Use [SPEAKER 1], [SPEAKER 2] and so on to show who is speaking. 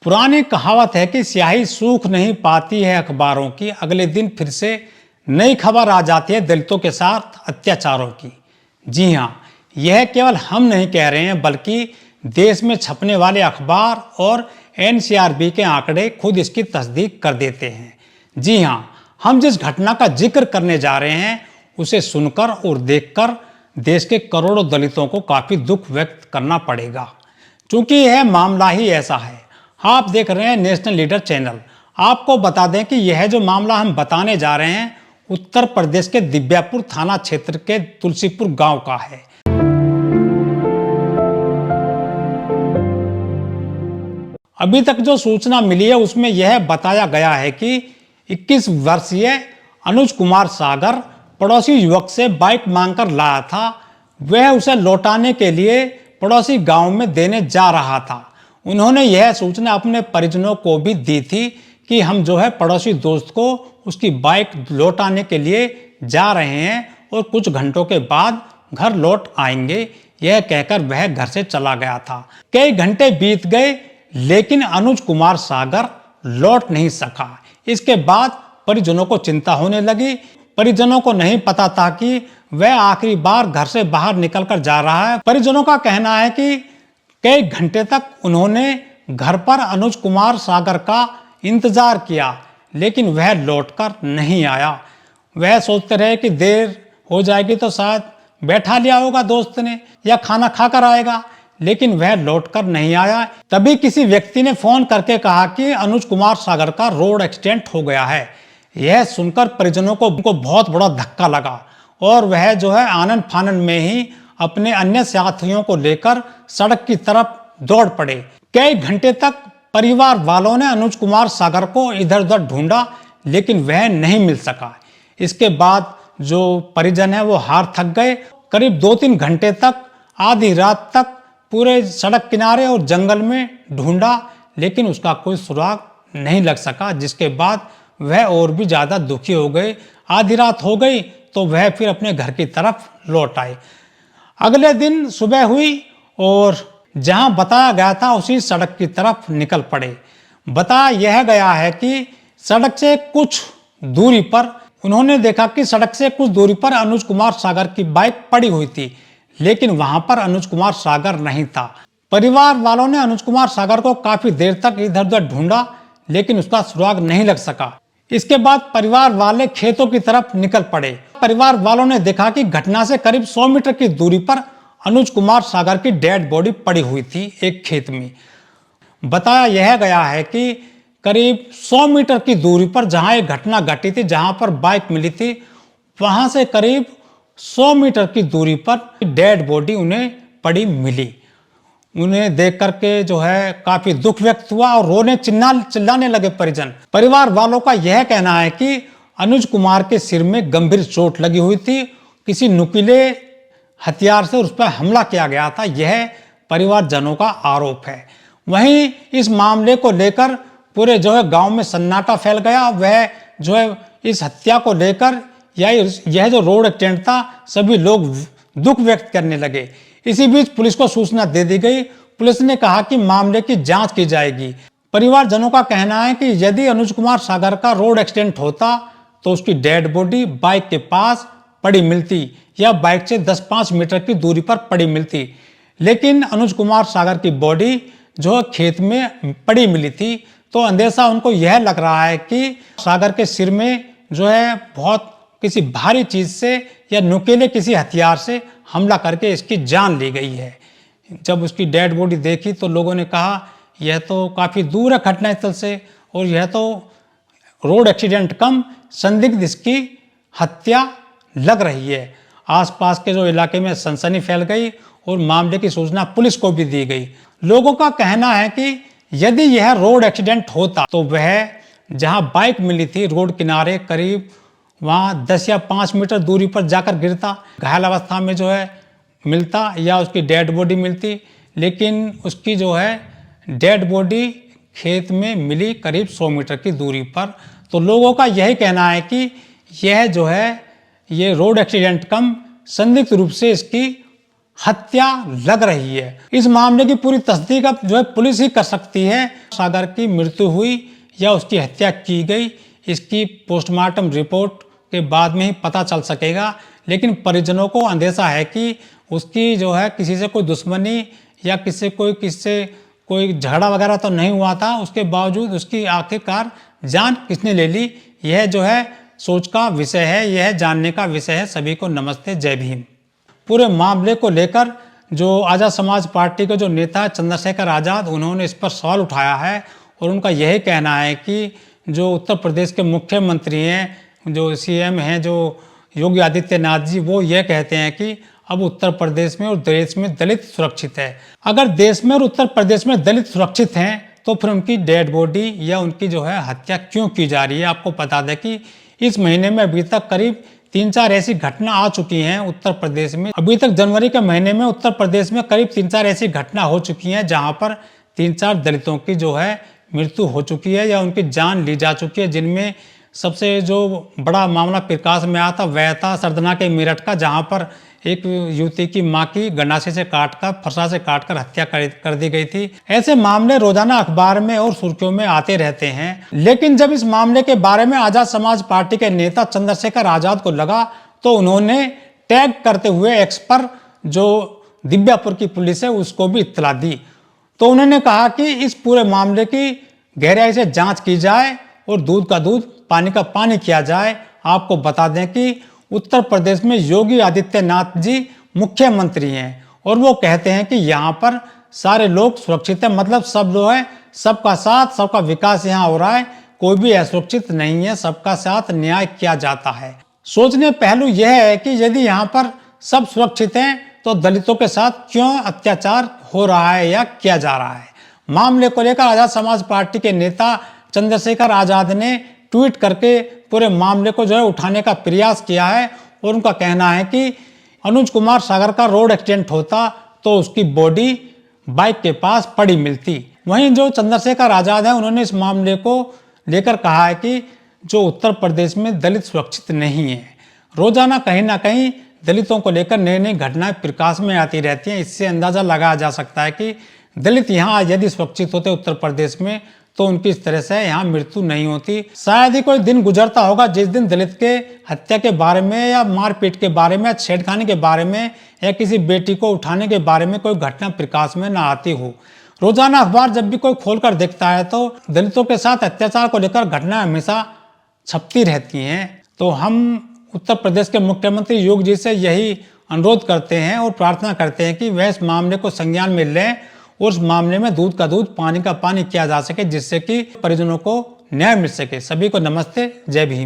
[SPEAKER 1] पुरानी कहावत है कि स्याही सूख नहीं पाती है अखबारों की, अगले दिन फिर से नई खबर आ जाती है दलितों के साथ अत्याचारों की। जी हाँ, यह केवल हम नहीं कह रहे हैं, बल्कि देश में छपने वाले अखबार और एनसीआरबी के आंकड़े खुद इसकी तस्दीक कर देते हैं। जी हाँ, हम जिस घटना का जिक्र करने जा रहे हैं उसे सुनकर और देखकर देश के करोड़ों दलितों को काफी दुख व्यक्त करना पड़ेगा, क्योंकि यह मामला ही ऐसा है। आप देख रहे हैं नेशनल लीडर चैनल। आपको बता दें कि यह जो मामला हम बताने जा रहे हैं उत्तर प्रदेश के दिव्यापुर थाना क्षेत्र के तुलसीपुर गांव का है। अभी तक जो सूचना मिली है उसमें यह बताया गया है कि 21 वर्षीय अनुज कुमार सागर पड़ोसी युवक से बाइक मांगकर लाया था। वह उसे लौटाने के लिए पड़ोसी गांव में देने जा रहा था। उन्होंने यह सूचना अपने परिजनों को भी दी थी कि हम जो है पड़ोसी दोस्त को उसकी बाइक लौटाने के लिए जा रहे हैं और कुछ घंटों के बाद घर लौट आएंगे। यह कहकर वह घर से चला गया था। कई घंटे बीत गए लेकिन अनुज कुमार सागर लौट नहीं सका। इसके बाद परिजनों को चिंता होने लगी। परिजनों को नहीं पता था कि वह आखिरी बार घर से बाहर निकलकर जा रहा है। परिजनों का कहना है कि कई घंटे तक उन्होंने घर पर अनुज कुमार सागर का इंतजार किया लेकिन वह लौटकर नहीं आया। वह सोचते रहे कि देर हो जाएगी तो शायद बैठा लिया होगा दोस्त ने या खाना खाकर आएगा, लेकिन वह लौटकर नहीं आया। तभी किसी व्यक्ति ने फोन करके कहा कि अनुज कुमार सागर का रोड एक्सीडेंट हो गया है। यह सुनकर परिजनों को बहुत बड़ा धक्का लगा और वह जो है आनन फानन में ही अपने अन्य साथियों को लेकर सड़क की तरफ दौड़ पड़े। कई घंटे तक परिवार वालों ने अनुज कुमार सागर को इधर उधर ढूंढा लेकिन वह नहीं मिल सका। इसके बाद जो परिजन है वो हार थक गए। करीब 2-3 घंटे तक आधी रात तक पूरे सड़क किनारे और जंगल में ढूंढा लेकिन उसका कोई सुराग नहीं लग सका, जिसके बाद वह और भी ज्यादा दुखी हो गए। आधी रात हो गई तो वह फिर अपने घर की तरफ लौट आए। अगले दिन सुबह हुई और जहां बताया गया था उसी सड़क की तरफ निकल पड़े। बताया यह गया है कि सड़क से कुछ दूरी पर उन्होंने देखा कि सड़क से कुछ दूरी पर अनुज कुमार सागर की बाइक पड़ी हुई थी, लेकिन वहां पर अनुज कुमार सागर नहीं था। परिवार वालों ने अनुज कुमार सागर को काफी देर तक इधर उधर ढूंढा लेकिन उसका सुराग नहीं लग सका। इसके बाद परिवार वाले खेतों की तरफ निकल पड़े। परिवार वालों ने देखा कि घटना से करीब 100 मीटर की दूरी पर अनुज कुमार सागर की डेड बॉडी पड़ी हुई थी एक खेत में। बताया यह गया है कि करीब 100 मीटर की दूरी पर जहां एक घटना घटी थी, जहां पर बाइक मिली थी, वहां से करीब 100 मीटर की दूरी पर डेड बॉडी उन्हें पड़ी मिली। उन्हें देख करके जो है काफी दुख व्यक्त हुआ और रोने चिल्लाने लगे परिजन। परिवार वालों का यह कहना है कि अनुज कुमार के सिर में गंभीर चोट लगी हुई थी। किसी नुकीले हथियार से उस पर हमला किया गया था, यह परिवारजनों का आरोप है। वहीं इस मामले को लेकर पूरे जो है गांव में सन्नाटा फैल गया। वह जो है इस हत्या को लेकर या यह जो रोड एक्सीडेंट था, सभी लोग दुख व्यक्त करने लगे। इसी बीच पुलिस को सूचना दे दी गई। पुलिस ने कहा कि मामले की जांच की जाएगी। परिवारजनों का कहना है कि यदि अनुज कुमार सागर का रोड एक्सीडेंट होता तो उसकी डेड बॉडी बाइक के पास पड़ी मिलती या बाइक से 10-5 मीटर की दूरी पर पड़ी मिलती, लेकिन अनुज कुमार सागर की बॉडी जो खेत में पड़ी मिली थी। तो अंदेशा उनको यह लग रहा है कि सागर के सिर में जो है बहुत किसी भारी चीज से या नुकीले किसी हथियार से हमला करके इसकी जान ली गई है। जब उसकी डेड बॉडी देखी तो लोगों ने कहा यह तो काफी दूर है घटनास्थल से और यह तो रोड एक्सीडेंट कम संदिग्ध इसकी हत्या लग रही है। आसपास के जो इलाके में सनसनी फैल गई और मामले की सूचना पुलिस को भी दी गई। लोगों का कहना है कि यदि यह रोड एक्सीडेंट होता तो वह जहां बाइक मिली थी रोड किनारे करीब वहां 10 या 5 मीटर दूरी पर जाकर गिरता, घायल अवस्था में जो है मिलता या उसकी डेड बॉडी मिलती, लेकिन उसकी जो है डेड बॉडी खेत में मिली करीब 100 मीटर की दूरी पर। तो लोगों का यही कहना है कि यह जो है ये रोड एक्सीडेंट कम संदिग्ध रूप से इसकी हत्या लग रही है। इस मामले की पूरी तस्दीक अब जो है पुलिस ही कर सकती है। सागर की मृत्यु हुई या उसकी हत्या की गई, इसकी पोस्टमार्टम रिपोर्ट के बाद में ही पता चल सकेगा। लेकिन परिजनों को अंदेशा है कि उसकी जो है किसी से कोई दुश्मनी या किसी से कोई झगड़ा वगैरह तो नहीं हुआ था। उसके बावजूद उसकी आखिरकार जान किसने ले ली, यह जो है सोच का विषय है, यह जानने का विषय है। सभी को नमस्ते, जय भीम। पूरे मामले को लेकर जो आज़ाद समाज पार्टी के जो नेता चंद्रशेखर आज़ाद, उन्होंने इस पर सवाल उठाया है और उनका यही कहना है कि जो उत्तर प्रदेश के मुख्यमंत्री हैं, जो सीएम हैं, जो योगी आदित्यनाथ जी, वो ये कहते हैं कि अब उत्तर प्रदेश में और देश में दलित सुरक्षित है। अगर देश में और उत्तर प्रदेश में दलित सुरक्षित हैं तो फिर उनकी डेड बॉडी या उनकी जो है हत्या क्यों की जा रही है। आपको बता दें कि इस महीने में अभी तक करीब 3-4 ऐसी घटना आ चुकी हैं उत्तर प्रदेश में। अभी तक जनवरी के महीने में उत्तर प्रदेश में करीब 3-4 ऐसी घटना हो चुकी हैं जहां पर 3-4 दलितों की जो है मृत्यु हो चुकी है या उनकी जान ली जा चुकी है। जिनमें सबसे जो बड़ा मामला प्रकाश में आया था वह था सरदना के मेरठ का, जहां पर एक युवती की मां की गंडासे से काटकर, फरसा से काटकर हत्या कर दी गई थी। ऐसे मामले रोजाना अखबार में और सुर्खियों में आते रहते हैं। लेकिन जब इस मामले के बारे में आजाद समाज पार्टी के नेता चंद्रशेखर आजाद को लगा तो उन्होंने टैग करते हुए एक्स पर जो दिव्यापुर की पुलिस है उसको भी इत्तला दी। तो उन्होंने कहा कि इस पूरे मामले की गहराई से जांच की जाए और दूध का दूध, पानी का पानी किया जाए। आपको बता दें कि उत्तर प्रदेश में योगी आदित्यनाथ जी मुख्यमंत्री हैं और वो कहते हैं कि यहाँ पर सारे लोग सुरक्षित हैं, मतलब सब लोग हैं, सबका साथ, सबका विकास यहाँ हो रहा है, कोई भी असुरक्षित नहीं है, सबका साथ न्याय किया जाता है। सोचने पहलू यह है कि यदि यहाँ पर सब सुरक्षित हैं तो दलितों के साथ क्यों अत्याचार हो रहा है या किया जा रहा है। मामले को लेकर आजाद समाज पार्टी के नेता चंद्रशेखर आजाद ने ट्वीट करके पूरे मामले को जो है उठाने का प्रयास किया है और उनका कहना है कि अनुज कुमार सागर का रोड एक्सीडेंट होता तो उसकी बॉडी बाइक के पास पड़ी मिलती। वहीं जो चंद्रशेखर आजाद है उन्होंने इस मामले को लेकर कहा है कि जो उत्तर प्रदेश में दलित सुरक्षित नहीं है। रोजाना कहीं ना कहीं दलितों को लेकर नई नई घटनाएं प्रकाश में आती रहती हैं। इससे अंदाजा लगाया जा सकता है कि दलित यहाँ यदि सुरक्षित होते उत्तर प्रदेश में तो उनकी इस तरह से यहाँ मृत्यु नहीं होती। शायद ही कोई दिन गुजरता होगा जिस दिन दलित के हत्या के बारे में या मारपीट के बारे में या छेड़खानी के बारे में या किसी बेटी को उठाने के बारे में कोई घटना प्रकाश में ना आती हो। रोजाना अखबार जब भी कोई खोलकर देखता है तो दलितों के साथ अत्याचार को लेकर घटनाएं हमेशा छपती रहती हैं। तो हम उत्तर प्रदेश के मुख्यमंत्री योगी जी से यही अनुरोध करते हैं और प्रार्थना करते हैं कि वह इस मामले को संज्ञान में लें और उस मामले में दूध का दूध, पानी का पानी किया जा सके, जिससे कि परिजनों को न्याय मिल सके। सभी को नमस्ते, जय भीम।